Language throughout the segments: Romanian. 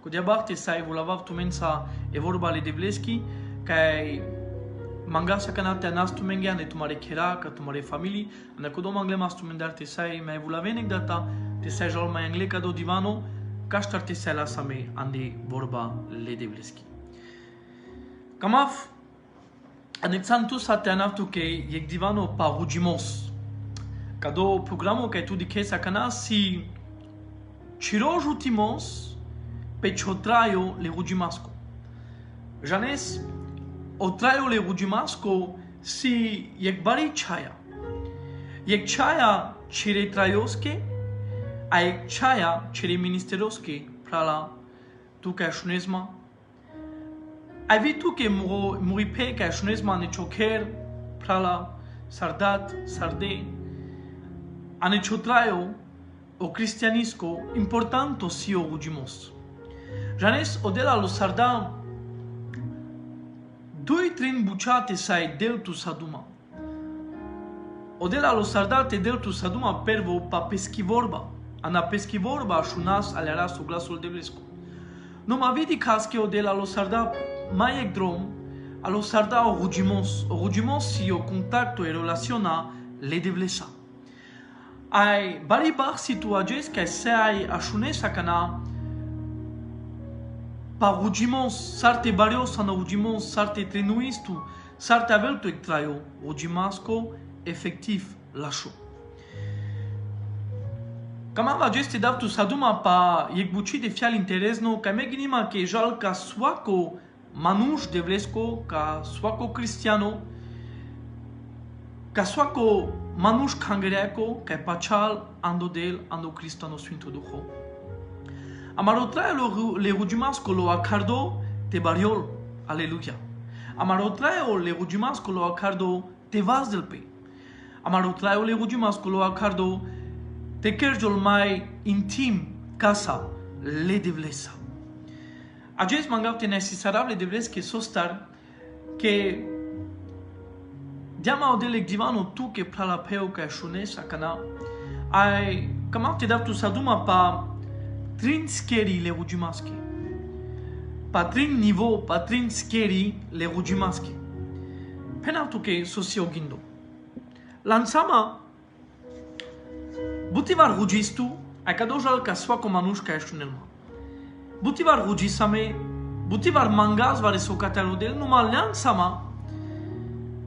cu diabarte sai volavav tu mensa e vorba le devleski kai mangasa kanate nas tu mengiane tu mare kera ka tu mare family ana ku do mangle mas tu mendarte sai mai volavenik data te sai jol mai angle ka do divano ka starte sai la same andi vorba le devleski kamaf Anexantu sateanavtu ke yek divano pa rugimos. Cado programo que tu dices acana si chiro jutimos pe chotraio le rugimasco. Janes otraio le rugimasco si yek bari chaya. Yek chaya chire traioske a yek chaya chire ministeroske prala tu ca shunesma. Ai vitu che muripe ca shunesma ne choker prala sardat sarde ane chotraio o cristianisco importanto si o rugimos. Janes odela lo sarda doi trin buciate sai deltu saduma. Odela lo sardate deltu saduma pervo pa peschi vorba. Ana peschi vorba shunas alera su glasul de vresco. Nu ma vidi casche odela lo sarda mai ek drom alo sarda o rugimos si o contacto e relaciona le devlesa. Ai bari bar situages que sai ashunesa kana pa rugimos sarte barios ana rugimos sarte trenuistu sarte avelto ek traio rugimasco efectiv lasho. Kamava gesti davtu saduma pa yek buci de fial interesno ka meginima ke jal ka swako manush devlesco ca swako cristiano ca swako manush kangereco ca pachal ando del ando cristano sfinto duho amarotrae le rugimasco lo accardo te bariol alleluia amarotrae le rugimasco lo accardo te vas del pe amarotrae le rugimasco lo accardo te kerjol mai intim casa le devlesa. Acest mangav te necesarable devles che sostar che diama odele divano tu che prala peo ca shunes akana ai kamav te davtu saduma pa trin skeri le rugimaski pa trin niveau pa trin skeri le rugimaski penautu che sosio gindo lansama butivar rugistu ai kadojal ka swako manush ca shunelma Butivar rugisame, butivar mangas vare socatelo del numai lansama,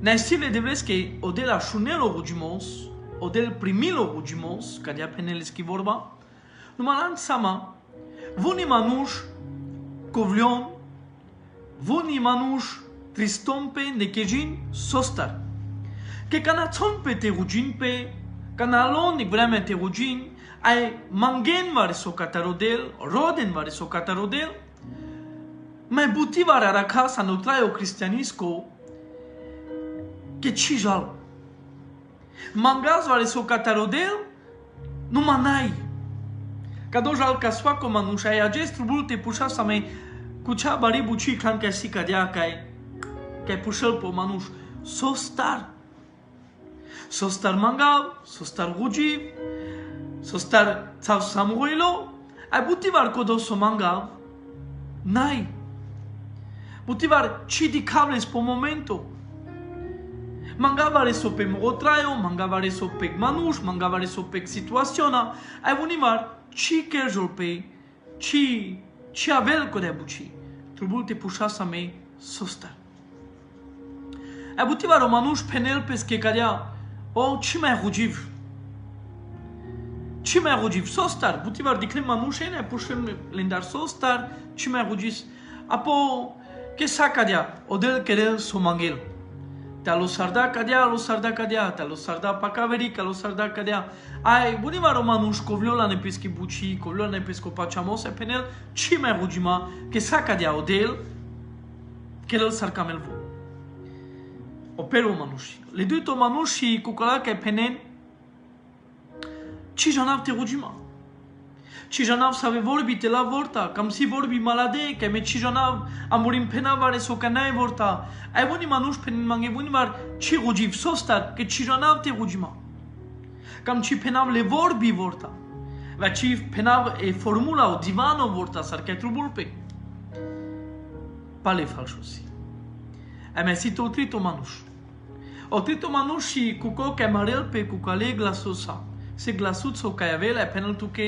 naestile devles che odela shunelo rugimos, odel primilo rugimos, cadia peneleski vorba, numai lansama, vuni manush kovlion, vuni manush tristompe nekejin sostar, che canatzonpe te rugimpe, canalon ni vreme te rugin, ai mangen vare socatarodel, roden vare socatarodel, mai buti vare aracasa no traio cristianisco che cijal. Mangas vare socatarodel, nu manai. Cadojal ca swako manush ai agestru bulte pușa sa mai cu cea bari buci can ca si cadea ca pușel po manush. Sostar mangav, sostar rugiv, sostar tsav samuilo, ai butivar kodoso mangav, nai. Butivar cidi cables po momento. Mangavare so pe mogotraio, mangavare so pe manush, mangavare so pe situaționa, ai bunivar ci kerjol pe, ci avel kode buci. Trebuie te pușa sa mei sostar. Ai butivar o manush penel pesche cadea, o ci mai rugiv. Ci mai rugiv sostar, butivar diclem manushene, pușem lindar sostar, ci mai rugis. Apo, che sa cadea, odel kerel so mangel. Te lo sarda cadea, te lo sarda pacaverica, lo sarda cadea. Ai, bunivar o manush covliola ne peschi buci, covliola ne pesco pacciamos, e penel, ci mai rugima, che sa cadea odel, kerel sarcamel vo. Opero manushi. Le doi to manushi cucala che penen ci janav te rugima. Ci janav save vorbi te la vorta, cam si vorbi malade, che me ci janav amurim penavare so canai vorta. Ai buni manush penen mange buni mar ci rugiv sostar che ci janav te rugima. Cam ci penav le vorbi vorta. Vaci penav e formula o divano vorta sarca trubulpe. Pale falsosi. Eme si to trito manuș. O trito manuș și cuco că marel pe cucale glasosa. Se glasuțo ca avela penal tu că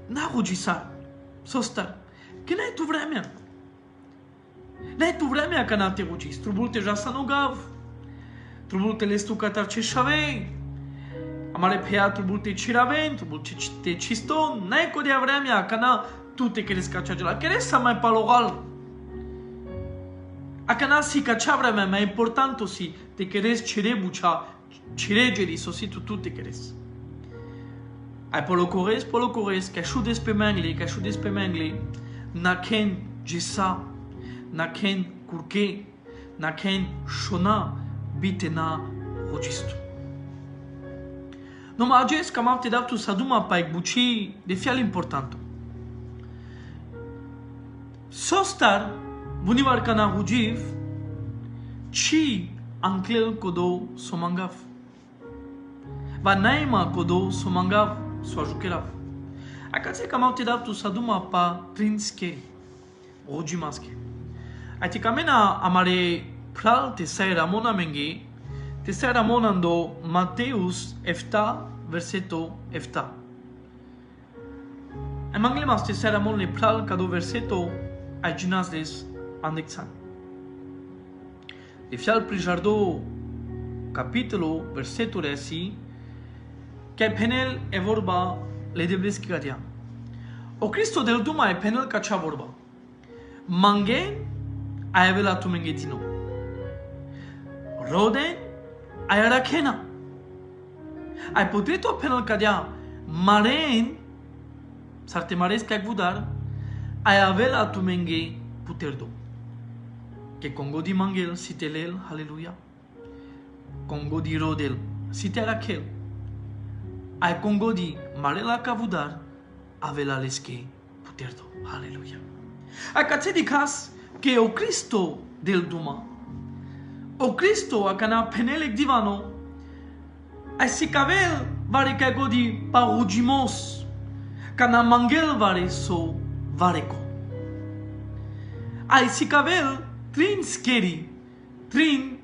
n-a rugisa. Sostar. Că n-ai tu vremea. N-ai tu vremea că n-a te rugis. Trubul te jasa no gav. Trubul te lestu catar ce șavei. Amare pea trubul te ciraven, trubul te ciston. N-ai codea vremea că n-a tu te queres cacea. Queres să mai palogal. Acana si cachabra mais important aussi te queres chirebucha chiregeri sosi tu te queres. Ai polo cores que ajudes pe mangle na ken jisa na ken kurke na ken shona bitena rogisto. No mages cam te dau tu saduma pa buci de fial importanto. Sostar Bunivar kana hujiv, chi anklel kodo somangav. Va naima kodo somangav soajukelav. Akatse kamau te dav tu saduma pa trinskeri, rojimaske. Ati kamena amare pral te sai ramona mengi, te sai ramona ando Mateus efta verseto efta. Emanglemas te sai ramon le pral kado verseto aginasdes Andexan. De fial prijardo capitolo versetul esi că penel e vorba le debleschi gadia. O Cristo del duma e penel ca cea vorba. Mange ai avela tu mengetino. Rode ai arakena. Ai potrito penel cadea maren sarte mares ca gudar ai avela tu menge puterdo. Que Congo di mangel si telel, halleluja. Congo di rodel si terakel. Ai Congo di marela cavudar, avela lesche puterdo, halleluja. A cațe di cas que o Cristo del duma, o Cristo a cana penelec divano, ai si cavel vare ca godi parugimos, cana mangel vare so vareco. Ai si cavel trin skeri, trin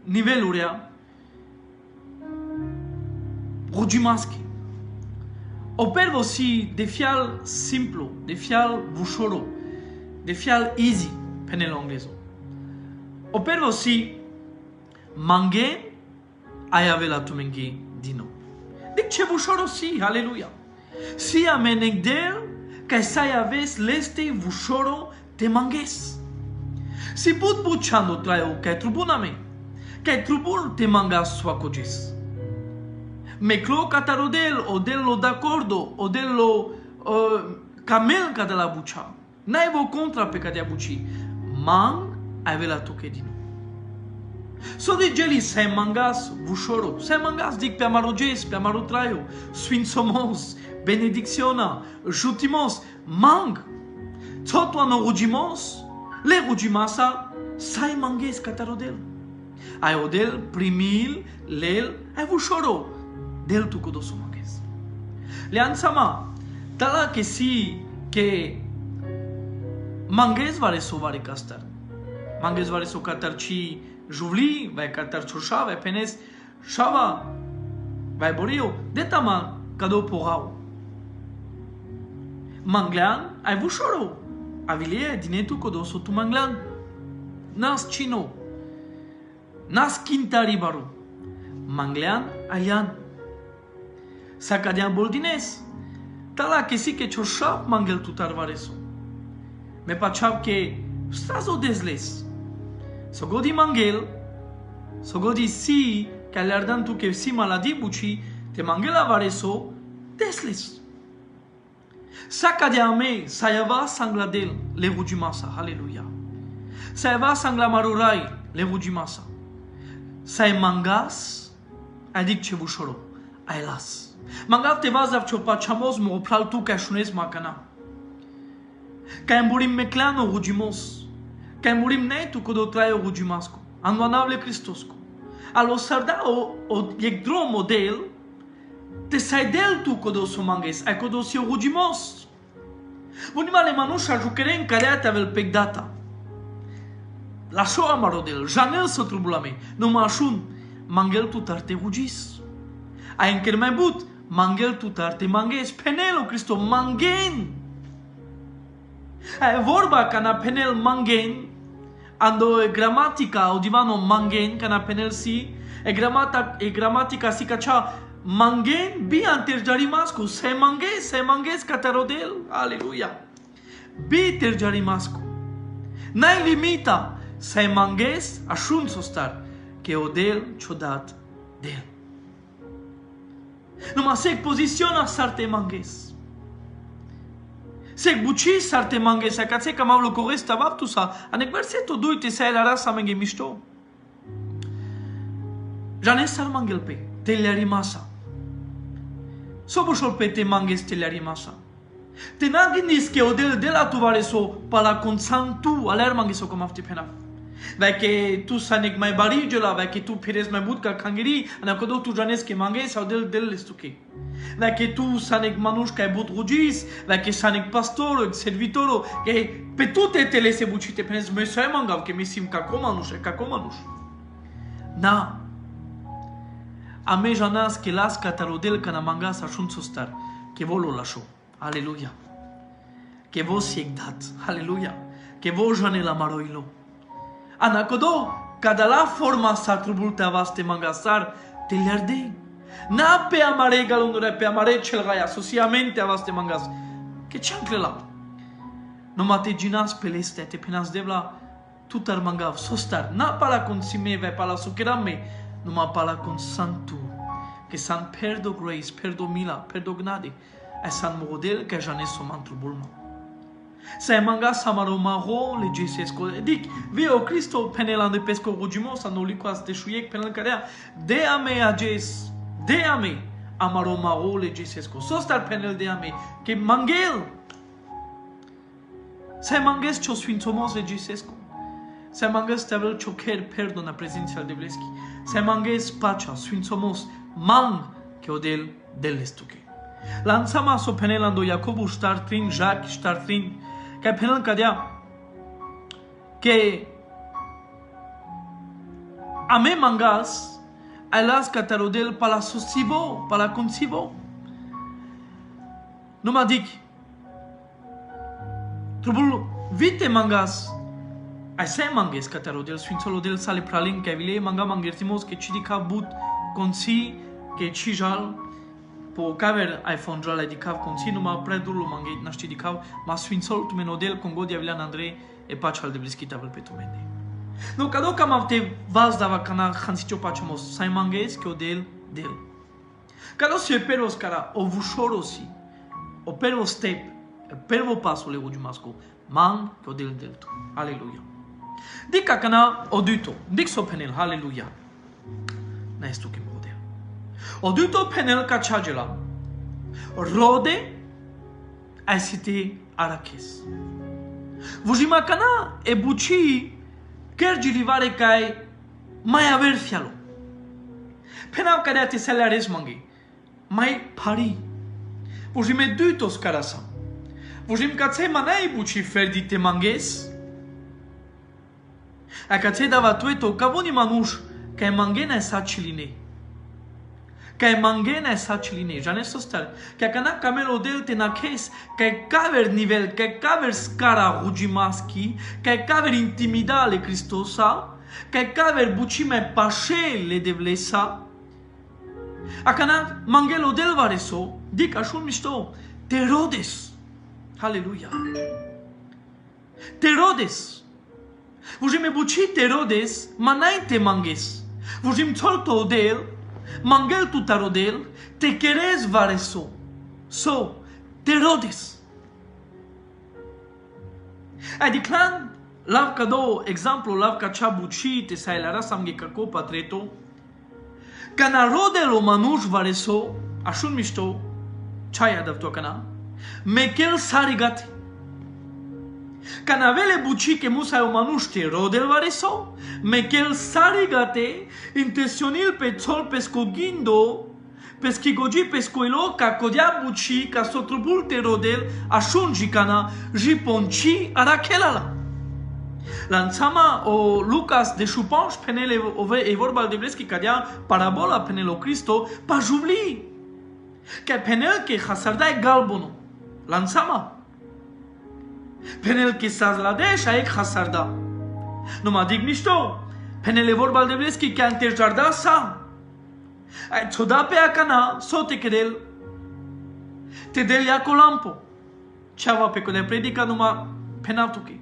nivelurea rugimaschi. Opervo si de fial simplu, de fial bușoro, de fial easy penel englezo. Opervo si mange ai avela tu mengi dino. De ce bușoro si, aleluia. Si amenegder ca sai aves leste bușoro te manges. Si put buchando traio que tribuname, que tribun te mangas suacoges. Me clo catarodel o dello d'accordo o dello camel ca de la bucha. N-ai vo contra pe cadea buci. Mang ai vela tochedino. So de geli se mangas bușoro, se mangas dic pe amaroges, pe amarotraio, sfinsomos, benedicționa, jutimos, mang. Totoano rugimos, le rugimasa, sai manges catarodel. Ai odel primil, lel, ai bușoro, del tu codoso manges. Le ansama, tala que si, que manges vare so vare castar. Manges vare so catar ci juvli, vai catar ciușa, vai penes, șava, vai borio, de tama cado porau. Manglean, ai bușoro. Avilie dinetu codoso tu manglan. Nas chino. Nas quintari baru. Manglean ayan. Sacadean boldines. Tala que si que choshap mangel tu tarvareso. Me pachap que strazo desles. Sogodi mangel. Sogodi si que alerdan tu que si maladi buci te mangel avareso desles. Saca de ame, sayava sangladel, le rugimasa, halleluja. Sayava sanglamarurai, le rugimasa. Say mangas, adic ce bușoro, ai las. Mangav te vazav ciopa chamos mo pral tu ca șunes macana. Ca emburim meclano rugimos. Ca emburim ne tu codo traio rugimasco. Andoanavle Cristosco. Alo sarda o yegdro model, te sai del tu codos o mangues, ai codos eu rugimos. Bunima le manusha juchere în care te avel pegdata. La show amarodel, janel să trubulame, nu mă așun, mangel tu tarte rugis. Ai încher mai but, mangel tu tarte manges, penelo Cristo mangen. Ai vorba ca na penel mangen, ando e gramatica o divano mangen, ca na penel si, e gramatica si ca cea mangen bi anterjarimascu, se manges catarodel, aleluia. Bi terjarimascu. N-ai limita, se manges așun sostar, che odel ciudat del. Numai se poziționa sarte manges. Se buci sarte manges, a cațe cam au locoresta vaptusa, a necverseto duite se la rasa menge mișto. Jane sar mangel pe, te le rimasa. Sobușol pe te manges te le rimasa. Te n-a gândis că odel de la tu vare so pala consantu aler manges o cum afte penaf. Vecche tu sanek mai barigela, vecche tu pires mai but ca kangeri, ana codo tu janes ke manges sau del lestuke. Vecche tu sanek manuș ca but rugis, vecche sanek pastor, servitoro, che pe tutte te le se bucite penes me sai mangav che mi sim ca comanuș. Na. A me janas que las catarodel cana mangas așun sostar, che volo lascio. Aleluia. Che vo siegdat. Aleluia. Che vo jane la maroilo. Ana codo, cada la forma sa trubulta vaste mangasar, te liarde. Na pe amare galundure pe amare cel gai asociamente a vaste mangas. Che c'ancle la? No mate ginas peleste te penas devla tutar mangav sostar. Na pala consimeve pala sukerame, numa pala con santu. Che san perdo grace, perdo mila, perdo gnade. E san model che janes soman trubulma. Se manga samaromaro legisesco. Dic, veo Cristo penelando pesco rugimos anoliquas de șuiec penel carea. De ame ages, de ame amaromaro legisesco. Sostar penel de ame, que mangel. Se manges ciò sfințomos legisesco. Se manges tevel choker perdona prezenția de vleschi. Se manges pacea sfințomos mang che odel delestuke. Lansama so penelando Jacobu startrin, Jacques startrin, che penel cadea che a me mangas ai las catarodel pala sosivo, pala consivo. Nu mă dic. Trubul vite mangas ai se manges catarodel sfințolo del sale pralin che vile manga mangertimos che cidica but consi che cijal po caver ai fonjala di cav consi numai predul mangeit naști di cav ma sfințol tu menodel con godia vilan Andrei e pacal de bliskita vel pe tu mende. No cado cam avte vaz dava cana hansicio pachamos sai manges che odel del. Cado se peros cara o vushorosi o pervo step pervo passo le ujumasco man che odel del tu. Aleluia. Dica cana oduto dic so penel haleluia. Na estu che Oduto penel ca chagela. Rode ai site arakes. Vujima cana e buci kergi rivare kai mai aver fialo. Penam cadea te salares mangi. Mai pari. Vujime duitos carasa. Vujim ca tsai manai buci ferdi te manges. A ca tsai dava tueto cavoni manuș ca mangena sa ciline. Că mangena sa ciline, jane sostar, că cana camelo del te nakes, că caver nivel, că caver scara rugimaschi, că caver intimidale Cristosa, că caver bucime pașele de vlesa. A cana mangelo del vareso, dic așun mișto, te rodes. Haleluia. Te rodes. Vujime buci te rodes, manai te manges. Vujim tolto del, mangel tu tarodel, te querés vareso. So, te rodes. Adiclan, lav cado, exemplu, lav ca cea buci, te sai la rasa mge caco patreto, cana rodelo manuș vareso, așun mișto, ceai adavto cana, mekel sarigate. Canavele buci che musa o manuște rodel vareso, mekel sarigate, intenționil pe țol pescogindo, peschigogi pescoilo ca codia buci ca sotrubul terodel ashunji cana jiponchi arakelala. Lanțama o Lucas de Chupanș penele e vorba de vreschi cadea parabola penelo Cristo pa jubli. Că penel că hasardai galbono. Lanțama. Penel că sazladeș aec hasarda. Nu mă dig mișto. Penele vorba de vreschi că ante jarda sa. Ai toda pe acana sote kedel. Te del ia colampo. Ceava pe care predica numai penaltuche.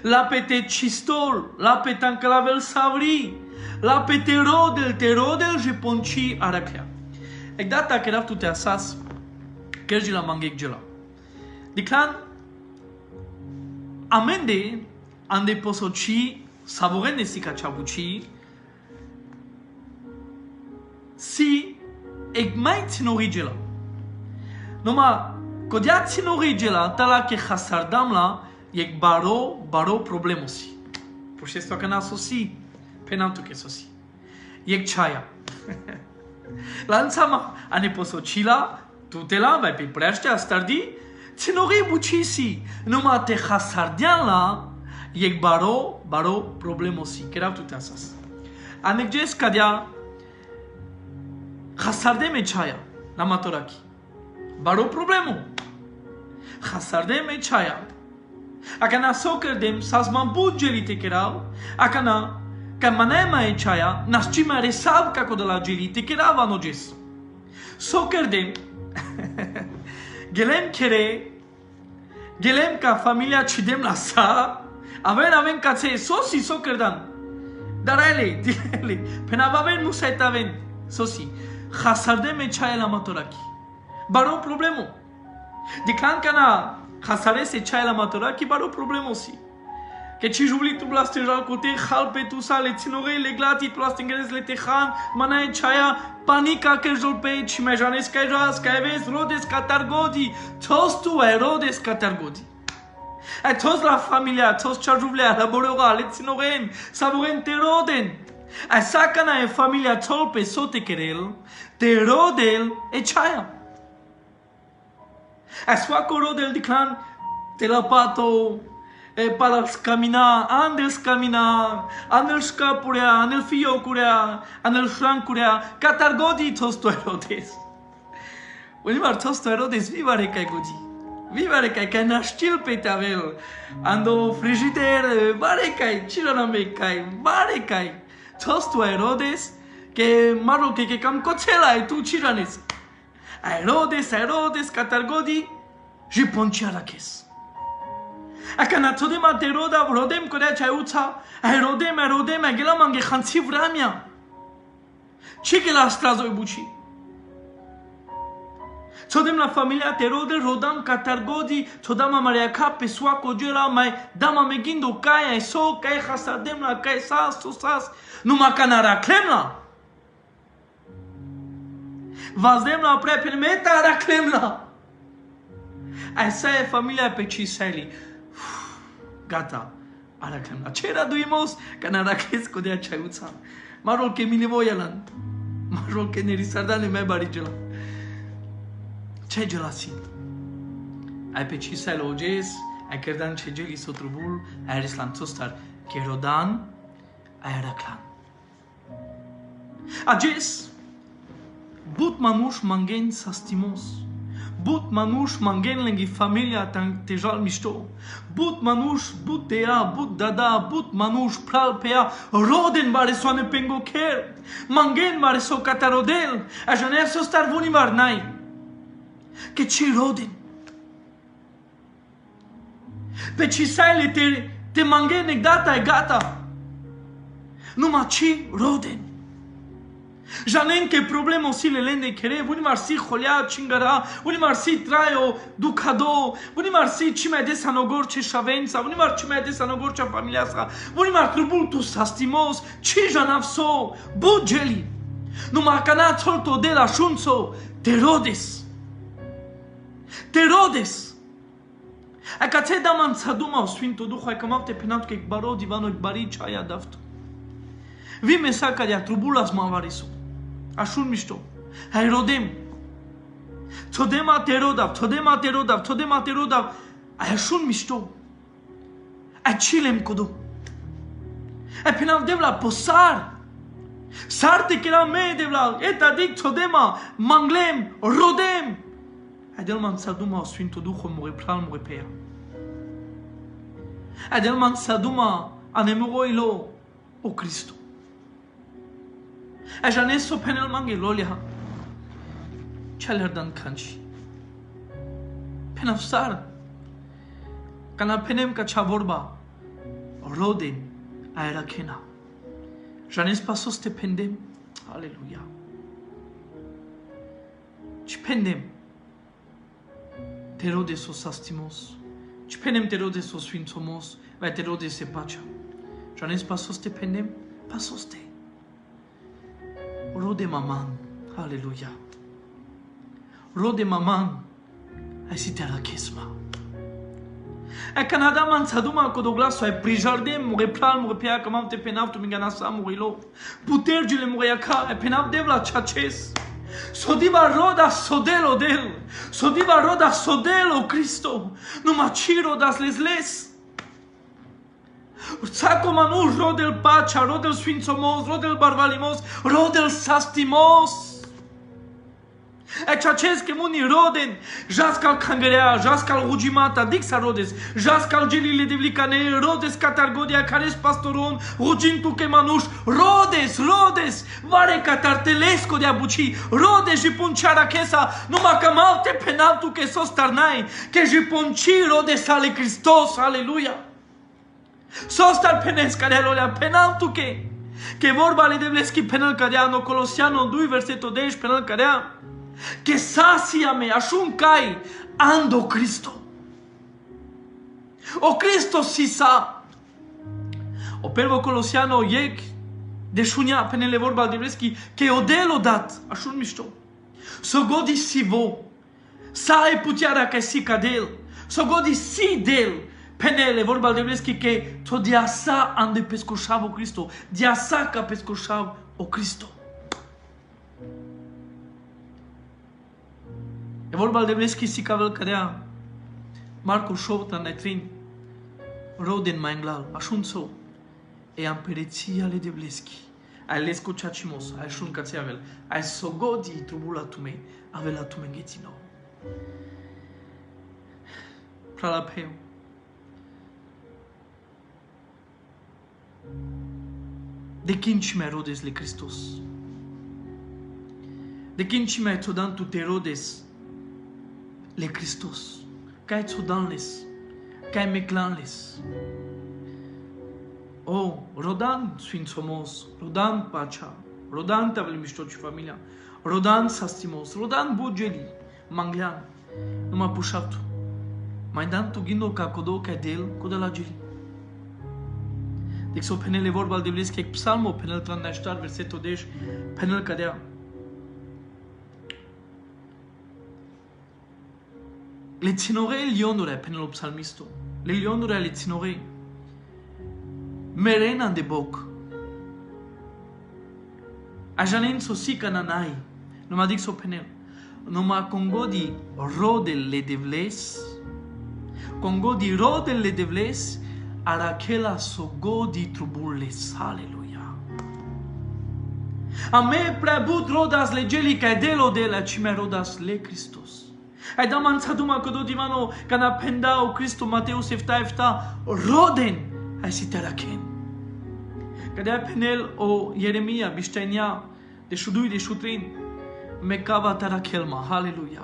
La pe te cistol, la pe tanclavel savri, la pe te rodel je ponci araclea. E data că erav tu te asas, kerji la mangek gela. Diclan, amende, ande posoci, savorene si caciabuci, si eg mai ținori gela. Noma, codia ținori gela, tala că hasardam la, Yek baro problemosi. Por esto acá na sosi, penanto que sosi. Yek chaya. Lanzama ane posocila, tutela vai pe preaște astardi, ținori bucisi, numai te hasardian la, yek baro problemosi. Kerav tu te asas. Anegjes cadea hasardem e chaya, la matoraki. Baro problemo. Hasardem e chaya. Acana socerdem sasman budgelite kerau, acana ca manema e chaya nascima resab ca codala gelite kerava noges. Socerdem gelem kere gelem ca familia cidem la sa aven ca se sosi socerdan. Dar ele penavaven nu saitaven sosi. Hasardem e chaya la matoraki. Baro problemo. Declan cana Hasare se chai la matora ki baro problemosi. Că ci jubli tu blaste jal cote hal pe tu sale ținore leglati tu blaste ingres le tehan manae chaya panica că jol pe ci me janes că jas că ves rodes catargodi tos tu rodes catargodi. Ai tos la familia tos cha jublea la borora le ținoren saboren te roden. Ai sacana e familia tol pe sote kerel te rodel e chaya. Asua coro del diclan te la pato para scamina, andel scamina, andel scapurea, andel fiocurea, andel francurea, catargodi tosto erodes. Unimar tosto erodes vivare cai godi. Vivare cai naștil pe tavel. Ando frigider, vare cai, cironame cai, vare cai. Tosto erodes, que maro que cam cocela e tu ciranes. Aerodes, catargodi, și ponciara kes. Acana todema te roda, rodem corea ceauța, aerodem, agela mange hansi vramia. Ce che la strazoi buci? Todem la familia te rode, rodam catargodi, todama marea cap pe sua cogera, mai dama megindo caia e so, caia hasadem la, caia sas, sosas, numai canara clemla. Vazdem la prea pe meta araclemla. Asa e familia pe Ciseli. Gata, araclemla. Ce raduimos că n-aracles cu de aceauța. Marol că mine voielan. Marol că nerisardane mai barigela. Ce gelasi? Ai pe Ciseli oges, ai cărdan ce geli sotrubul, ai reslan tostar, că rodan, ai araclan. Ages, but manuș mangen sastimos. But manuș mangen lânghi familia tejal mișto. But manuș, but tea, but dada, but manuș pral pe ea. Roden bare soane pengo ker. Mangen bare so catarodel. Ajaner so star vuni marnai. Că ce roden? Pe ce saile te mangen e gata. Numai ce roden? Janen que problema si le lende kere, buni marsi kholia chingara, buni marsi traio ducado, buni marsi chime de sanogor che shavensa, buni mar chime de sanogor che familia sa, buni mar trubultu sastimos, chi janavso, bugeli. Nu marcana tolto de la shunso, te rodes. Aka te daman saduma sfinto duho ekamavte penat ke baro divano bari chaya daftu. Vi me saca de atrubulas mavariso. Ashun mișto. Hai rodem. Todema terodav. Ai ashun mishto. Ai chilem kodo. Ai penav devla posar. Sarte que era me devla. Eta dik todema manglem rodem. Adelman saduma o Sfântul Duh more plan more pea. Adelman saduma anemuroilo o Cristo. Ajaneso penel mangelolia. Chalerdan kanchi. Penafsar. Kana penem ka chavorba. Rodem aerakena. Janes pasos te pendem. Aleluia. Ci pendem. Te rodes o sastimos. Ci pendem te rodes o sfințomos. Vai te rodes se pacea. Janes pasos te pendem. Pasos te. Rode maman. Aleluia. Rode maman. Ai si te rakesma. E Canada man saduma codoglasso ai prijardem more plan more pea că m-am te penav tu mingana sa morilo. Putergile more ca e penav devla chaches. Sodiva roda sodelo del. Sodiva roda sodelo Cristo. Numa ciro das lesles. Saco manu rodel pacea, rodel sfințomos, rodel barbalimos, rodel sastimos. Ecacesc que muni roden, jascal cangerea, jascal rugimata, dixa rodes, jascal gelile de vlicane, rodes catargodia, cares pastoron, rugintu que manuș, rodes, vare catartelesco de abuci, rodes și punciara chesa, numai că malte penaltu que sos tarnai, que și punci rodes ale Hristos, aleluia. Sos tar penesca de alolia, penaltu que vorba le devleschi penal cadea, no Colosiano 2 versetul 10 penal cadea, que sacia-me, ashuncai, ando Cristo. O Cristo sisa. O pervo Colosiano iec de shunia penele vorba de vreschi que odelo dat, ashun mișto. So godi sivo. Sa e puterea ca si cadel. So godi si del. Penele vorba de vreschi que to dia sa ande pescoșav o Cristo. Dia sa ca pescoșav o Cristo. E vorba de vreschi si cavel cadea Marco Șovta netrin roden mai înglal, așunțo e ampereția le de vreschi. Ai lesco ceacimos, ai șun cațeavel, ai sogodi trubula tume, avela tume nghețino. Pralapeu. De kinci me rodes le Christos. De kinci me todan tu te rodes le Christos. Cai tsudanles, cai meclanles. Oh, rodan sfințomos, rodan pacea, rodan tavel miștoci familia, rodan sastimos, rodan bugeli, manglean, numai pușatu. Mai dan tu ghindo ca codo ca del, codo la geli. Deci o penele vorba de vles că psalmo penel 34 versetul 10 penel cadea. Le ținore lionure penel psalmisto. Le lionure le ținore. Merena de boc. Ajanen sosica nanai. Nu mă dic so penel. Nu mă congodi rodele de vles. Congodi rodele de vles. Arachela sogodi trubules. Aleluia. A me preabut rodas legelica delo de la cime rodas le Christos. Ai da manța duma că do divano cana pendao Cristo Mateus efta roden ai si teraken. Că de penel o Ieremia biștenia de șudui de șutrin me cava terakelma. Aleluia.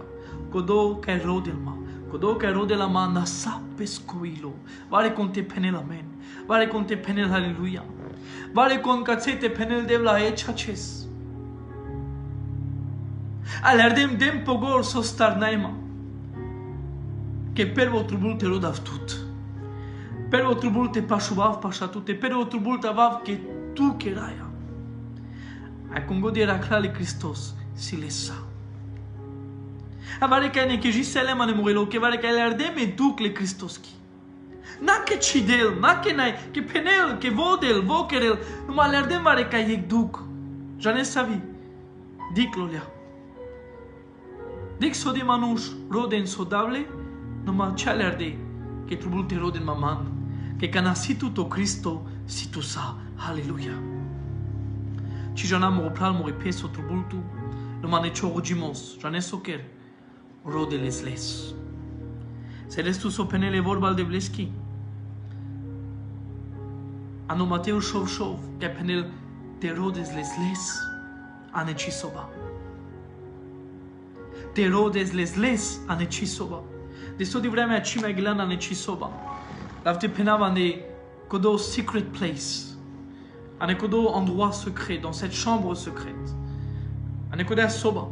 Codo ca rodelma. Codo ca rodelma nasa pescoilo. Vare conte penel amen. Vare conte penel aleluia. Vare con cățete penel de la echaces. Alardem dem pogor sos tarnaima. Que pervo trubul te rodav tut. Pervo trubul te pașuvav pașatute. Pervo trubul te avav que tu queraia. Ai congodi era clale Christos si lesa. Avare ca ne que jisele mane morelo que vare ca alardem e duc le Christoski. Na que cidel, na que nai, que penel, que vodel, vokerel, numai alardem vare ca e duc. Jane savi. Dic lolia. Dic so de manuș rode însodable, numai cealaltă că trebuie te rode în maman, că cana situ to Cristo, situ sa, Halleluja. Ci jana mă opral mă peso trubultu, numai ne ciorugimos, jane socher, rode les. Se restu so penele vorba de bleschi. Ano Mateu șov, că penel te rodes les, ane ci soba. Te rodes les, ane ci soba. De so de vremea ci mai glan ane ci soba. Lavte penava ne codo secret place. Ane codo endroit secret, dans cette chambre secrète. Ane codo soba.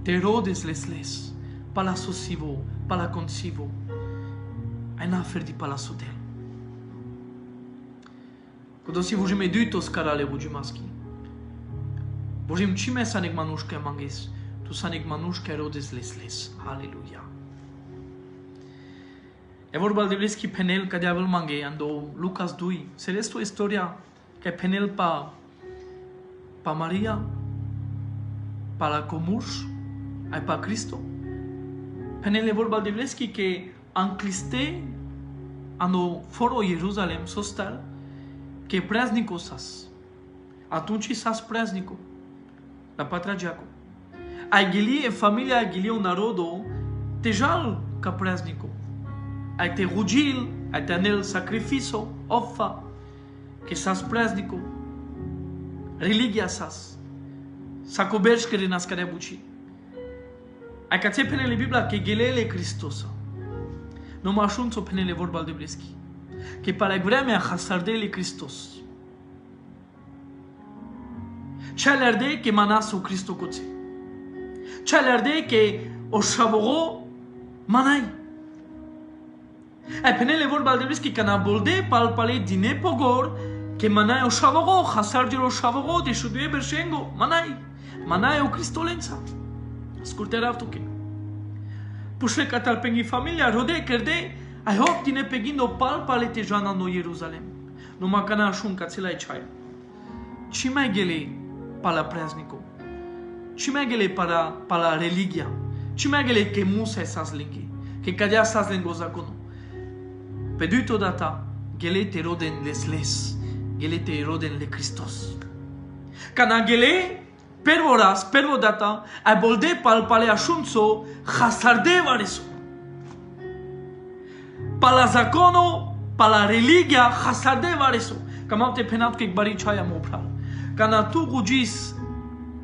Te rodes les. Pas la sosivo, pas la consivo. Ai n-a ferdi pas la sotel. Codo si vujime duitos carale vujimaski. Vujim cime sanek manușca manges. Tu sanek manușca rodes les. Halleluja. E vorba de bleschi penel ca diavol mange ando Lucas 2. Se resto istoria ca penel pa Maria, pa la comuș, ai pa Cristo. Penel e vorba de bleschi că ancliste ando foro Ierusalem sostal că praznico sas. Atunci sas praznico. La patragiaco. Ai ghilie familia ai ghilie un narodo tejal ca praznico. Ai te rugil, ai te anel sacrificio, offa, que sas praznico. Religia sas. Sacoberș că nascarea buci. Ai ca ție penele Biblia că ghelele Cristosa. Nu mă așunț o penele vorba de bleschi. Că para vremea hasardele Cristos. Cealaltă că manasu Cristo coțe. Cealaltă că o șavoro manai. Ai penele vorba de bleschi că na bolde palpale dine pogor că manai o șavoro, hasargel o șavoro de șuduie berșengo. Manai o cristolența. Asculte raftuche. Pușle catal penghi familia, rode, cerde, ai hop dine peghindo palpale te joana no Ierusalem. Numai că n-a așun ca ți-l ai ceaia. Ce mai ghele pa la praznico? Ce mai ghele pa la religia? Ce mai ghele că musa e sas linghi? Că cadea sas lengo zacono? Pe duito data, ghele te roden les. Ghele te roden le Christos. Cana ghele pervo data, ai bolde palpale așunțo, hasarde vareso. Pa la zacono, pa la religia, hasarde vareso. Cam am te penat că bari ceaia mă opral. Cana tu rugis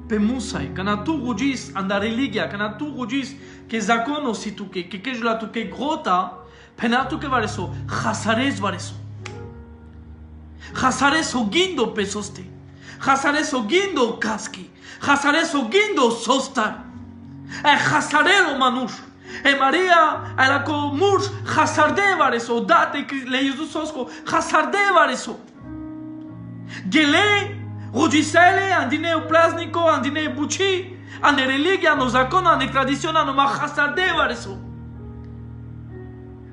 pe musai, cana tu rugis anda religia, cana tu rugis că zacono si tu că la tu că grota, penatu că vareso, hasares vareso. Hasares o gindo pe soste. Hasares o gindo caschi. Hasares o gindo sostar. E hasarelo manuș. E Maria, e la comuș, hasarde vareso. Date le Iisus osco, hasarde vareso. Gele, rugisele, andine praznico, andine buci, ande religia, no zakon, ande tradiționa, numai hasarde vareso.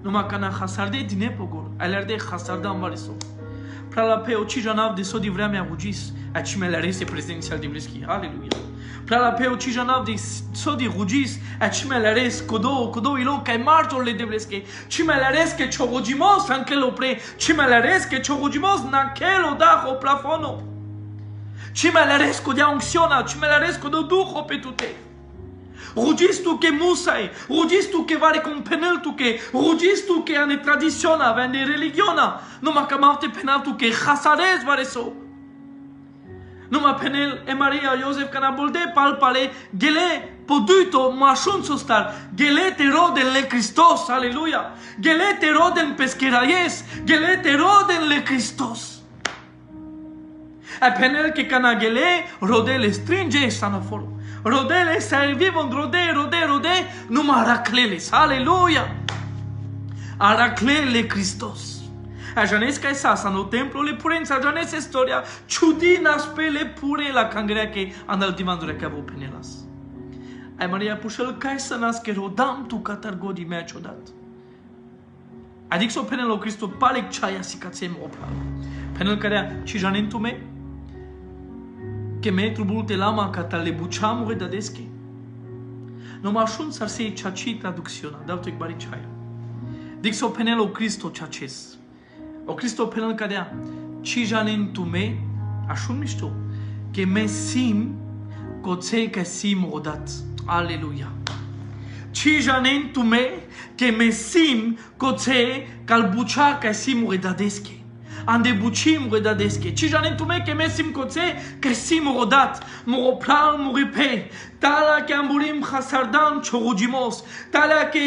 Numai că na hasarde din epogor, alerde hasardan vareso. Prala pe o cijanav de so de vremea rugis, a cimele rese prezidențial de bleschi, Halleluja. Prala pe o cijanav de so de rugis, a cimele res codo ilo ca martorle de bleschi, cimele res que chorugimos anchelo pre, cimele res que chorugimos nanchelo daho plafono. Cimele res codia uncționa, cimele res codo duho pe tute. Rugis tu che musai, rugis tu che vare con penel tu che, rugis tu che ane tradiziona, vende religiona, numai că marte penal tu che hasares vare so. Numai penel e Maria Iosef cana bolde palpale, gele poduito mașunțo star, gele te roden le Christos, aleluia, gele te roden pescheraies, gele te roden le Christos. E penel che cana gele rodele stringe sanaforo. Rodele servivon rode, numai aracleles, aleluia! Araclele Christos. A janes ca sasa no templo le purența janes istoria ciudinas pe le pure la cangrea che andal dimandure că avo penelas. Ai Maria pușel ca să nască rodam tu catargodi mea ciodat. Adic so penelo Cristo palec ceaia si cațem opra. Penel care ci janentume che me trubulte lama ca tale buciamure da desche. No ma shun sar sei chachi traducționa, dau tu bari chai. Dic so penel o Cristo chaches. O Cristo penel cadea. Ci janen tu me, ashun mișto, că me sim coțe că sim rodat. Aleluia. Ci janen tu me, că me sim coțe calbucha că sim redadesche. Ande bucim redadesche. Ci janen tu me, că me sim coțe că sim rodat. Moroplan moripe. Tala că ambulim hasardan chorujimos. Tala că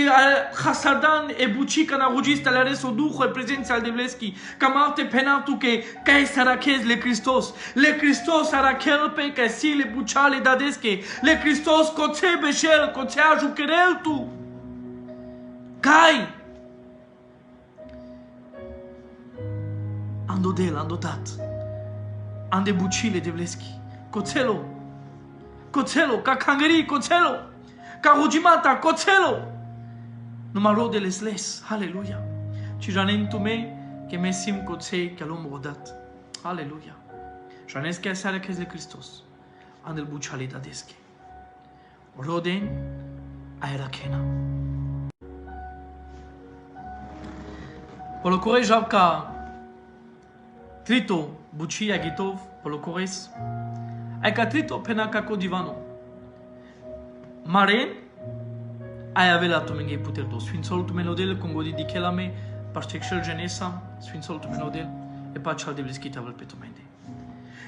hasardan e buci că narugis tala reso duho e prezența al devleski. Camarte penatu că e sarachez le Christos. Le Christos arachel pe că si le buciale dadesche. Le Christos coțe beșel, coțe ajucherel tu. Cai. Andodel, andodat. Ande bucile devleski. Coțelo. Coțelo, ca cangării, coțelo, ca rugimata, coțelo. Numai rodele sles, aleluia. Și janen tu me, că me sim coței, că l-om rodat. Aleluia. Janes că seara că de Hristos, andel buciale dadesche. Roden, aera kena. Polokore javka, trito, buci agitov, polokores, ai catrito pena kako divano. Maren ai avea tu mengei puter do. Sfințol tu melodel con godi di kelame, paștexel genesa, sfințol tu melodel e pa chal de bliskita vel pe tu mende.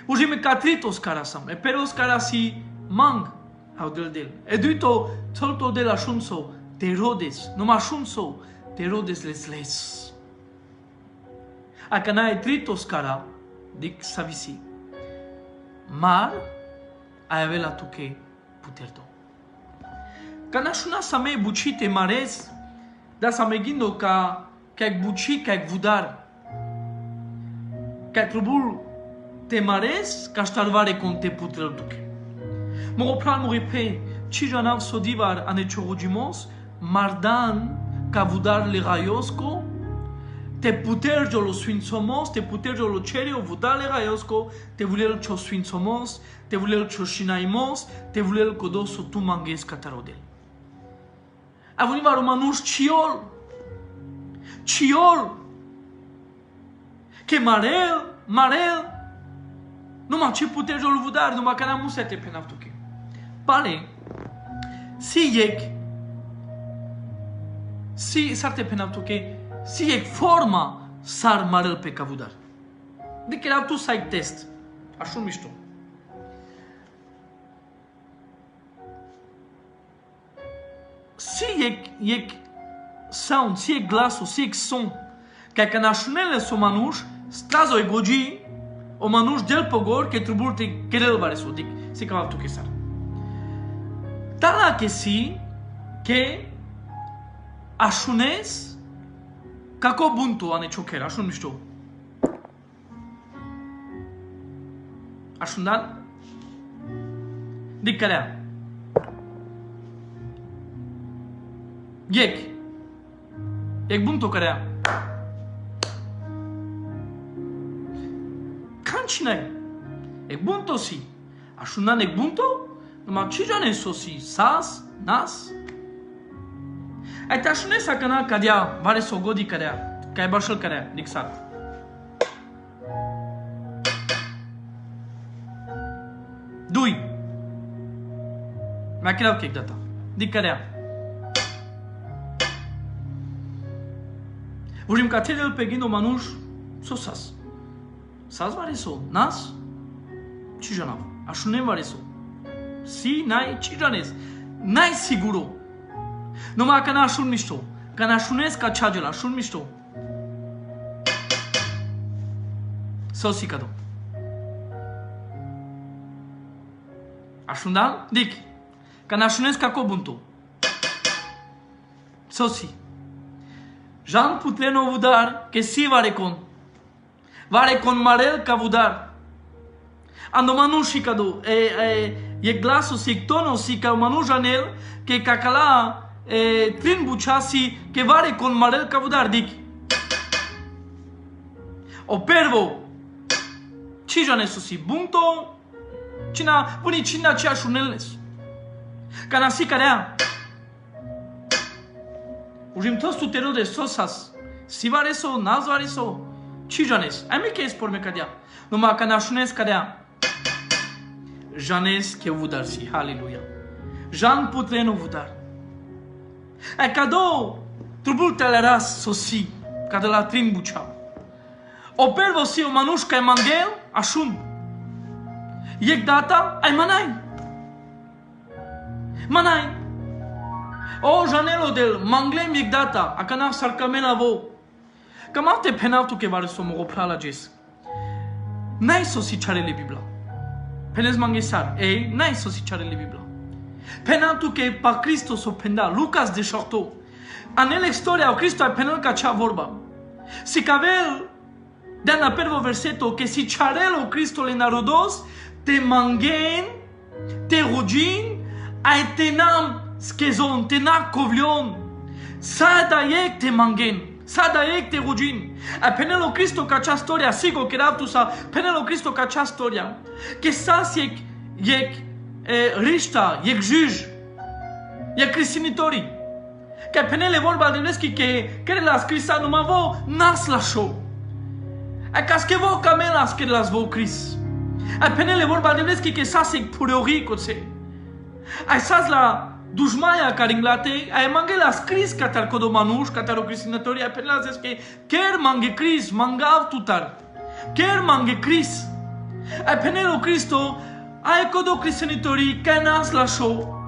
Uji me catritos carasam, e peros carasi mang au del. E duito tolto de la shunso te rodes, no ma shunso te rodes les. Acana tritos cara dic savisi. Mar ai avea tu che puterto. Ca nașuna să me bucite mares, da să me gindo ca buci ca vudar. Ca trubul te mares ca starvare con te puterto. Mo plan mo repe, ci janav sodivar ane chorujimos, mardan ca vudar le raiosco. Te puterjo lo sfințomos, te puterjo lo cerio, vudale raiosco, te vulel cho sfințomos, te vulel cho shinaimos, te vulel codoso tu manges catarodel. Avuniva romanuș ciol, che marel, numai ce puterjo lo vudar, numai că n-am musete pe naftuche. Pare, si sarte pe naftuche, si e forma sar marel pe cavudar. De că era tu să-i test. Așa un mișto. Si e sound, si e glasul, si e son. Ca că nașunele s-o manuș, strazo e gogi, o manuș del pogor, că trebuie te kerel vare s-o dic. Si că tu că sar. Tala că si, că așunes, kako buntu ane chokera, așa un mișto. Așundan? Dic cărea. Ek buntu cărea. Cancinai. Ek buntu si. Așundan ek buntu? Numai ce jane sosi? Sas? Nas? Ai te așune să căna cadea, vare s-o godi cărea, că ai bașăl cărea, dic sar. Dui. Mi-a creat chec data. Dic cărea. Vorbim ca țelel pe ghindo manuș, s-o sas. Sas vare s-o, nas? Ce janav? Așune vare s-o. Si, n-ai, ce janez? N-ai siguro. Numai că n-așun mișto, că n-așunesc ca ceagela, așun mișto. Sosi cado. Așun da? Dic, că n-așunesc ca cobuntu. Sosi. Jean putleno vudar, că si vare con marel ca vudar. Ando manuși cado, e glasul si tono si ca manu janel, că cacala trin buchasi que vare con marel cavudar dic. O pervo. Ci jane susi bunto. Cina puni cina ce așuneles. Ca nasi carea. Ujim toți tutero de sosas. Si vareso, naz vareso. Ci janes. Ai mi kes por me cadea. Numai că nașunes cadea. Janes que vudar si. Haleluia. Jan putreno vudar. Ai cadou. Trubul teleras sosi. Cada la trin buceau. Opervo si o manușca e mangel. Așun. Iec data. Ai manai. Manai. O janelo del manglem iec data. Acana sarcamena vo. Cam te penaltu que vare somo opla la jes. N-ai sosi charele Biblia. Penes mangesar. Ei, n-ai sosi charele Biblia. Penaltu que pa Cristo so penda. Lucas de șorto. Anel istoria o Cristo ai penal ca cea vorba. Si cavel de na pervo verseto que si charelo Cristo le narodos te mangen, te rugin, ai tenam schezon, te na covlion. Sada iec te mangen. Sada iec te rugin. Ai penelo Cristo ca cea storia. Sigo che raftu sa penelo Cristo ca cea storia. Che sas iec rishta, iec juj. Iec cristinitorii. Că penele vorba de leschi că l-a scris numai vo nas la show. Ai ca că vo camelas că l-ați vo cris. Ai penele vorba de leschi că sasek puriori coțe. Ai sas la dușmaia care inglate, ai manghe la scris ca tar codo manuș, ca tar o cristinătorie, ai penele zis că chiar manghe cris, mangav tutar. Chiar manghe cris. Ai penele o Cristo, ai codo cristinătorie, că nas la show.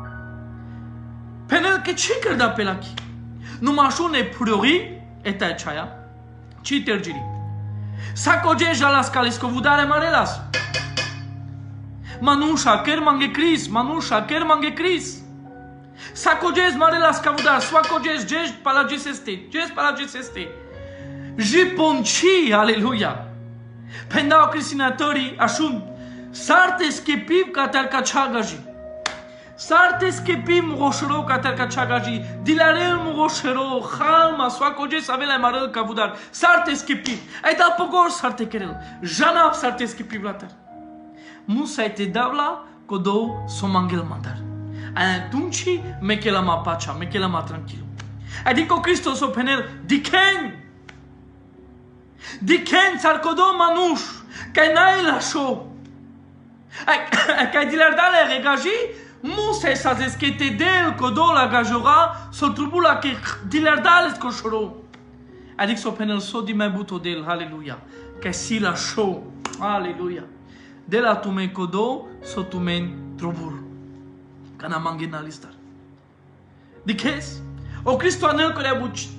Penel că ce creda pe lachi? Numai șune priori, eta e ceaia, ci tergiri. Sa cogeja las calisco vudare marelas. Manusha, ker mange cris, manusha, ker mange cris. Sa cogez marelas ca vudar, sua cogez, jes palagis este. Jiponci, aleluia. Pendau cristinatorii, așun, sarte skepiv ca tel ca ceagaji. Sarte skepim roșero ca terca ceagaji, dilarel mu roșero, halma, soacoge să avea la marel ca vudar. Sarte skepim, ai dat pogor sarte kerel, jana sarte skepim la tar. Musa ai te davla codo so mangel mandar. Atunci me che la ma pacea, me che la ma tranquilo. Adică Hristos o penel diken sar codo manuș, că n-ai la show. Ai dilardale regaji. Musa s-a zis că te del codo la gajora s-o trubula că dilardales coșoro. Adică s-o penel s-o di mai buto del, haleluia. Că si la show, haleluia. De la tu men codo s-o tu men trubul. Ca na mangena listar. Dikes? O Cristo anel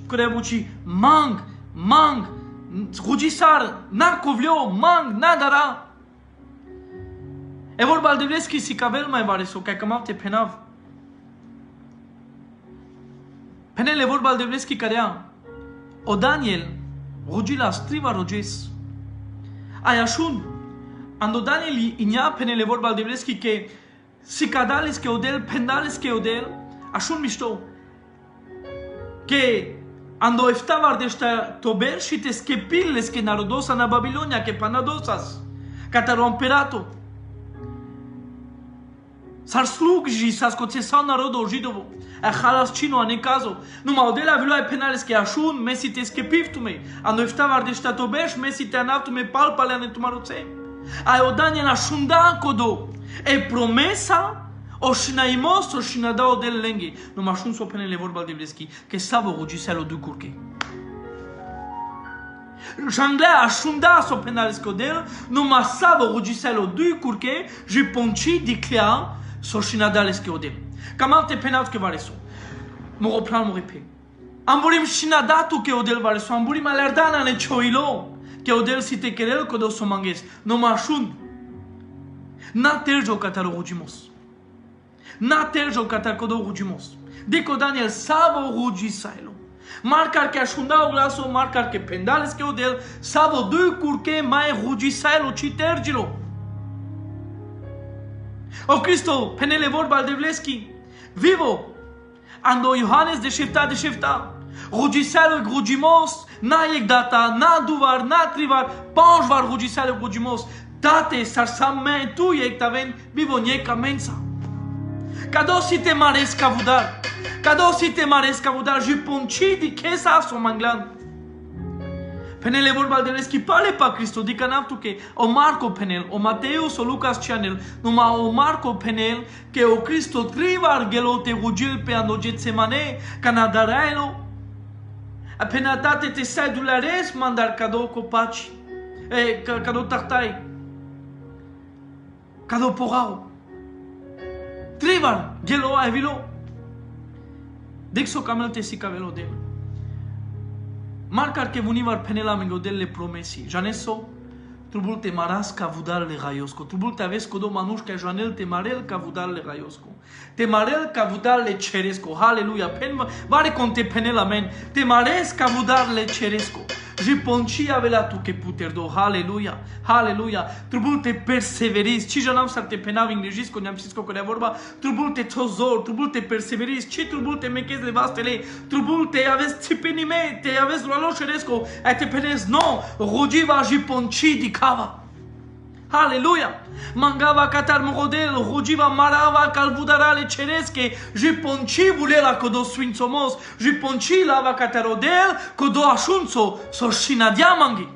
care buci mang, rugisar, na covlio, mang, na dara. E vorba de vleschi si cavel mai vare so, că camate penav. Penele vorba de vleschi care o Daniel rugila striva roges. Ai așun. Ando Daniel inia penele vorba de vleschi că si cadales că odel, pendales că odel, așun mișto. Că ando eftavar deșta tober și te skepiles că narodosa na Babilonia, că panadosas, că te romperato. S-ar slugji, s-ar scoțesa narodul židovo. A halas cino, a necazo. Numai odela viloai penales că așun, mesi te skepivtume. A noi ftavar de ștatobeș, mesi te anavtume palpale a netumaroțe. Ai odanie na șunda codo. E promesa, o șinaimos, o șinada odel lenghe. Numai așun s-o penele vorba de vleschi, că savo rugiselo du curche. Janglea așunda s-o penales codel, numai savo rugiselo du curche, ji ponci di clea, soșinadales că odel. Cam alte penalți că varesu. Mă roplan mă repe. Am vorim șinadatu că odel varesu. Am vorim alerdana ne cioilo. Că odel si te kerel că do so manges. No mașun. Na terjo catar rugimos. Na terjo catar codo rugimos. Dico Daniel savo rugi sailo. Marcar că așunda o glaso, marcar că pendales că odel savo du curche mai rugi sailo ci tergilo. O Cristo, penele vorba de vleschi, vivo, ando Iohannes de șefta, rugisalo rugimos, na iec data, na duvar, na trivar, panjvar rugisalo rugimos, tate sarsame tu iec taven, vivo niec amensa. Cado si te mares cavudar, Cado si te mares cavudar jiponci di chesa so manglan. Penele vorba de les ki pale pa Cristo di canaptu che o Marco penel o Mateus o Lucas channel numa o Marco penel che o Cristo trivar gelote rugil pe ano Getsemane canadaraelo appena tate te sai dulares mandar cado copaci cado tartai cado porao trivar gelo evilo dexo camel te si cavelo de Marcar che vunivar penela mengo delle promessi. Janesso, trubul te maras cavudar le raiosco. Trubul te aves codo manușca janel te marel cavudar le raiosco. Te marel cavudar le ceresco. Haleluia. Pen vare conte penela men. Te mares cavudar le ceresco. Jiponci avela tu che puterdo. Haleluia. Haleluia. Trubul te perseveris. Ci janam sar te penav inglesisco, ne-am zis că vorba. Trubul te tozor, trubul te perseveris. Ci trubul te mechez le vastele. Trubul te aves țipenime, te aves lualo ceresco. Ai te penes no. Rugiva jiponci di cava. Haleluia! Mangava catar morodel, rugiva marava calvudarale ceresche, jiponci vulela codo sfințomos, jiponci lava catarodel, codo așunțo, so shinadiamangi.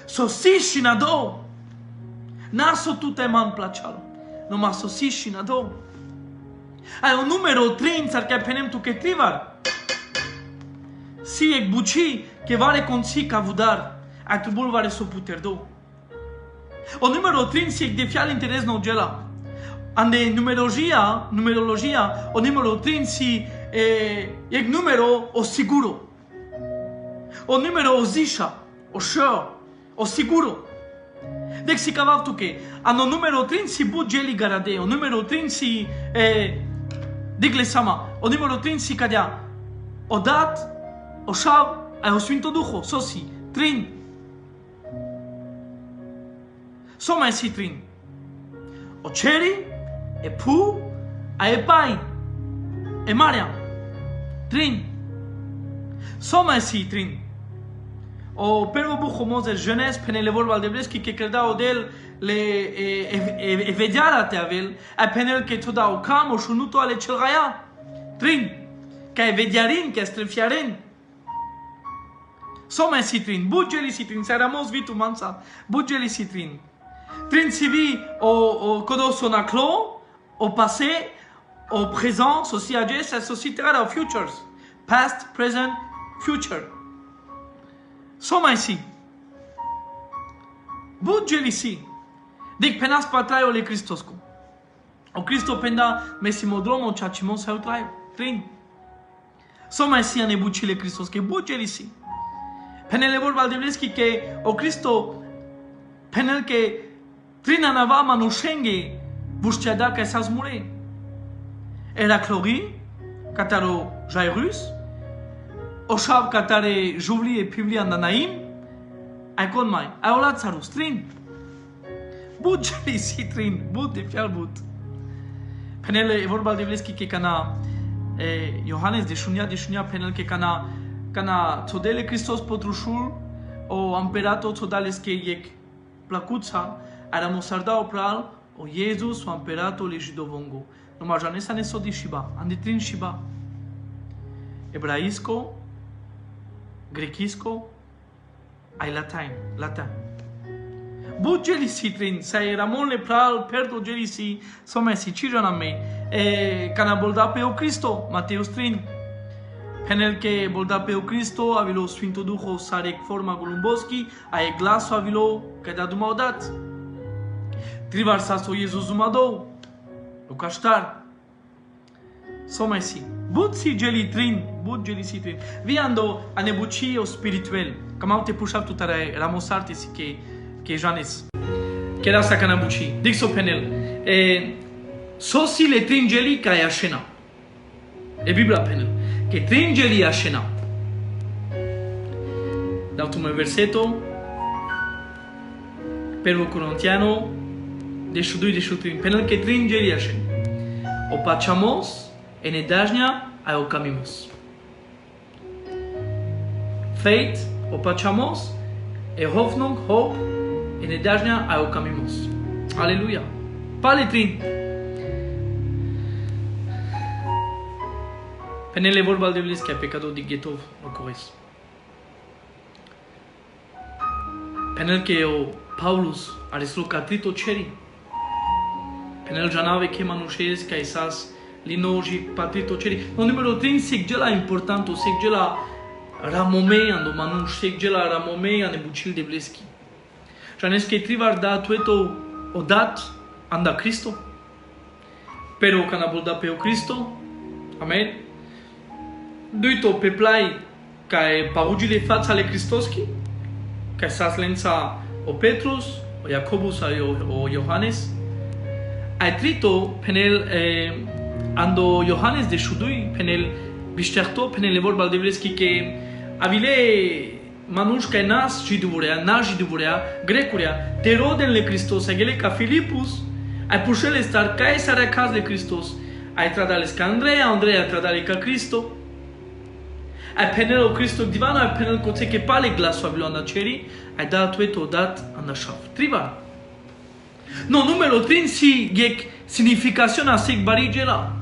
So si shinado. Naso tu te man placialo. Noma so si shinado. Ai un numero 3 că penem tu che trivar. Si ec buci che vare consi cavudar. Ai trubul vare so puterdo. O numero 3 si ec de fial interes no gela. Ande numerologia, o numero 3 si ec numero o siguro. O numero o zisha, o sure, o siguro. Deci si cavav tu che hanno numero 3 si bu geli garade, o numero 3 si digle sama, o numero 3 si cadea. O dat, o shav, ai o Sfinto Duho, sosi, trin. So mai si trin. O ceri, e pu, a e pai, e Maria. Trin. So mai si trin. O prvo buho Moses Genèse penele vorba de Breschi che credao del le vediara te avel a penel che toda o cam o shunuto ale celgaya. Trin. Ca e vediarin, ca strfiarin. So mai si trin. Bugeli si trin. Saramos vitu mansa. Bugeli si trin. Trin si vi o codo sonaclo, o passé, au présent, ceci a ça societera au futures. Past, present, future. So mai si. Bugeli si. Dic penas patraio le Christoscu. O Cristo penda mesimodromo ciacimon sau traio. Trin. So mai si ane bucile Christos che bugeli si. Penele vorba de Breschi che o Cristo penel che Trina nava manushenge bushtiada că s-a zmure. Era clori, cataro Jairus, oșav catare juvli e pivli andanaim, ai con mai, ai olat sarus, trin. Bud jeli si trin, bud de fial bud. Penele e vorba de Vleschi che cana Iohannes de șunia penel che cana todele Christos potrușul o amperato todales che iec placuța Ara mosardao pral o Jesus o amperato le jidovongo. No marjanesa ne so di shiba, andi trin shiba. Ebraisco, grechisco, ai latin. Bu gelisi trin, sai Ramon le pral perdo gelisi, so messi cijon a me. Cana bolda pe o Cristo, Mateus trin. Penel che bolda pe o Cristo, avilo Sfinto Duho sarec forma Golumboski, ai glaso avilo che da dumaudat. Trivar saso Jesus umadou. O caștar. So mai si. Bud si geli si trin. Viando a nebuci o spirituel. Cam au te pușat tu tare ramosarte si che Janes. Che era sa canabuci. Dic so penel. So si le trin geli ca e ascena. E Biblia penel. Che trin geli ascena. Dau tu un versetto. Pervo Corintiano. Deșu trin. Penel că tringeri așa. O pachamos e nedajnia ai o camimos. Faith o pachamos e Hoffnung, hope e nedajnia ai o camimos. Aleluia. Pale trin. Penele vorba de Evlis, că e pecado de Ghetov, o coresc. Penel că eu, Paulus, are slocatrito ceri. Penel janave che manușez, ca isas, linoji, patrito ceri. No numero 3, segela importanto, segela ramomei ando manuș, segela ramomei ane bucil de Vleski. Janes că trivar da tueto odat anda Cristo. Pero canabulda pe o Cristo. Amen. Duito pe plai ca e parugile fața ale Cristoski. Ca sas lența o Petrus, o Jacobus, o Johannes. Ai trito penel ando Johannes de Shudui, penel bișterto, penel vorba de Vleski că avile manuș ca nas jiduvurea, grecurea, te rodenle Hristos, agele ca Filipus, ai pușele star ca esarea caz de Hristos, ai tradales ca Andreea tradale ca Cristo, ai penel o Cristo divano, ai penel coțe che pale glasul avilo anda ceri, ai dat tueto dat anda șaf. Triva. No, numero 3 si gec significaționa sec barigela.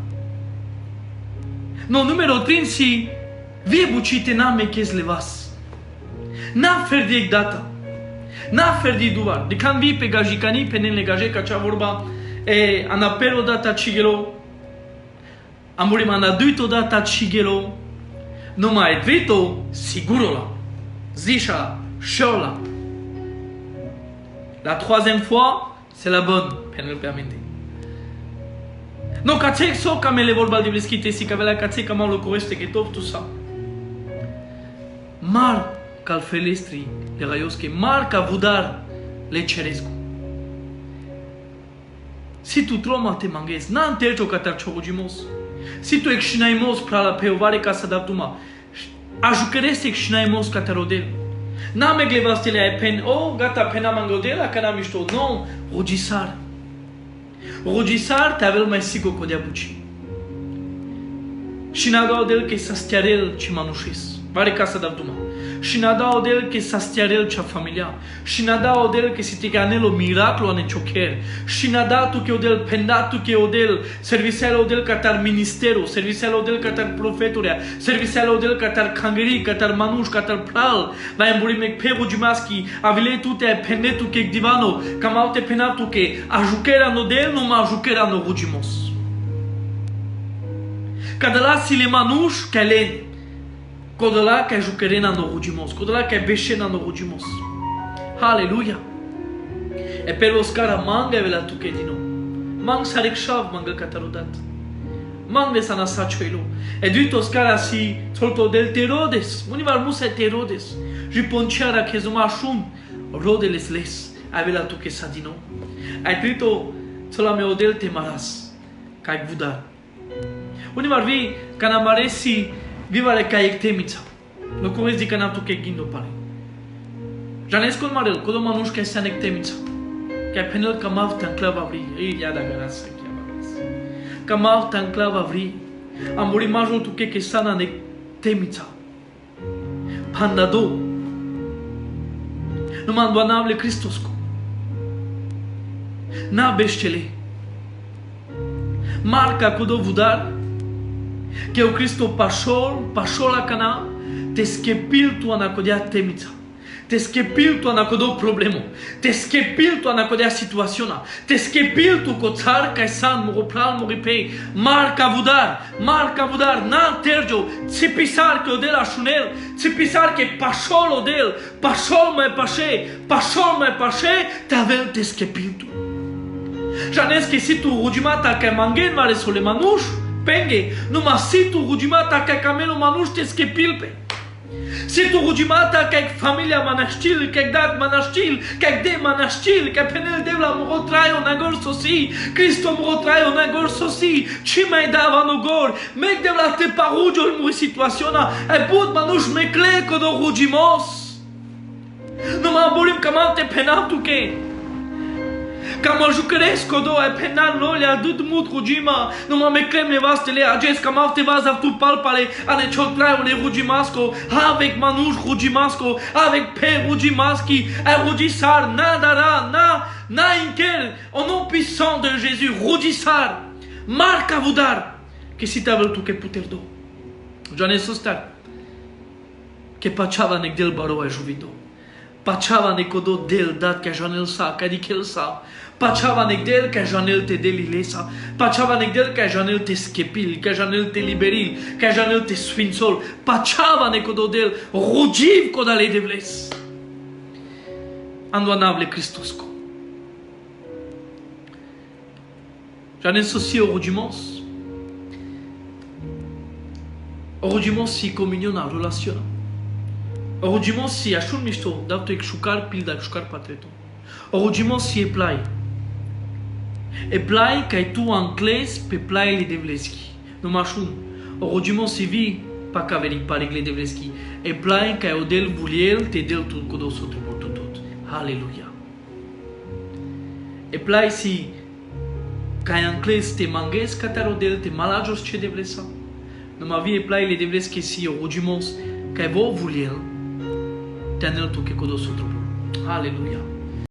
No, numero 3 si vie bucite name ches levas. N-a ferdi data. N-a ferdi duvar. De când vii pe gajicanii, pe nele gaje, ca cea vorba, ana per odată cigelo, am murit ana duit odată cigelo, numai drito, sigurola, zișa, șola. La troisième fois, c'est la bonne, pe nele permite. No, ca țec so, ca mele vorba de bleschite, si ca velea ca țec, ca mă locurește, că tot, tout ça. Mar, cal felestri le raiosche, marca vudar le cerescu. Si tu troma te manges, n-am tercio ca tar ciogimos. Si tu exinaimos pra la peovare ca să daptuma, ajucăresc exinaimos ca tarodel. N-am eglevastele ai pen, gata pena mangodela ca n-am mișto, no, rogisar. Rogisar te avel mai sigo co de abuci. Și n-a dau del că să stiarel ci manușis. Vare ca să daptuma. Și n-a dau del că să stiarel cea familia. Și n-a dau del că si te ganelo miracolo ane choker. Și n-a datu că odel pendatu că odel servicial odel catar ministeru, servicial odel catar profeturia, servicial odel catar kangeri, catar manuș, catar pral. Vai emburi mec peru gimaschi, avile tu te pendetu că divano, cam alte penatu că ajucera no del, nu ma ajucera no rugimos. Cadela sile manuș calen. Codala ca jucărena no rugimos, codala ca beșena no rugimos. Haleluia. E per oscara manga vela tu che dino. Mang sarek shav manga katarudat. Mang de sana sachoilo. E duit oscara si solto del terodes. Univar musa terodes. Jiponchara che zuma shun rodeles les. Avela tu che sa dino. Ai trito sola me odel te maras. Kai vudar. Univar vi canamaresi vivare ca ectemița. Nu cum zic că n-am tu că ghindo pare. Janes col marel, codo manuș ca să ectemița. Ca penel ca mav tan clava vri. Ei ia da garasa că avas. Ca mav tan clava vri. Am murit majul tu că sana ectemița. Pandado. Nu mă îndoanavle Cristoscu. N-a beșcele. Marca codo vudar. Que o Cristo pașola cana, te skepil tu anacodea temița, te skepil tu anacodo problemo, te skepil tu anacodea situaționa, te skepil tu co țar ca san moropral moripei, marca vudar, n-am tergio, ți pisar că odela șunel, ți pisar că pașol odel, pașol mai pașe, te avel te skepil tu. Janes că si tu rugimata ca mangen mare sole manuș, penge, numai si tu rugimata ca camelo manuș te skepilpe. Si tu rugimata ca familia manastil, ca dat manastil, ca de manastil, ca penel de la moro traio nagor sosi, Cristo moro traio nagor sosi, ci mai dava nogor, mec de la te parugio in muri situaționa, ai put manuș mecleco do rugimos. Numai burim cam alte penatu che Ca mă jucăresc codo ai penal lole adut mut rugima, nu mă meclem nevastele ages cam alte vazav tu palpale ane ciotrai ne rugimasco, avec manuș rugimasco, avec pe rugimaschi, ai rugisar, na dara, na inkel, au nom puissant de Jésus, rugisar, marca vudar, que si t'avais tu que puter do. Joane sustar. Que pachava nek del baro a juvido. Pachava nek odo del dat que janel sa, que dikel sa. Pachava nek del que janel te delilesa. Pachava nek del que janel te skepil, que janel te liberil, que janel te sfinsol. Pachava nek odo del rugiv kodale devles. Andoanable Christosco. Janel sosi orudimos. Orudimos si communion a relation. Orudimos si achun misto, dato ek shukar pil da shukar patreto. Orudimos si e play. E play kai tu angles pe play li devleski. No machun. Orudimos si vi pa kaveri parig li devleski. E play kai odel buliel te del tout kodo sotro por tout. Hallelujah. E play si kai angles te manges katarodel te malajos che devlesa. No ma vi e play li devleski si orudimos kai vo buliel. Tenel tu que kodo sotro. Hallelujah.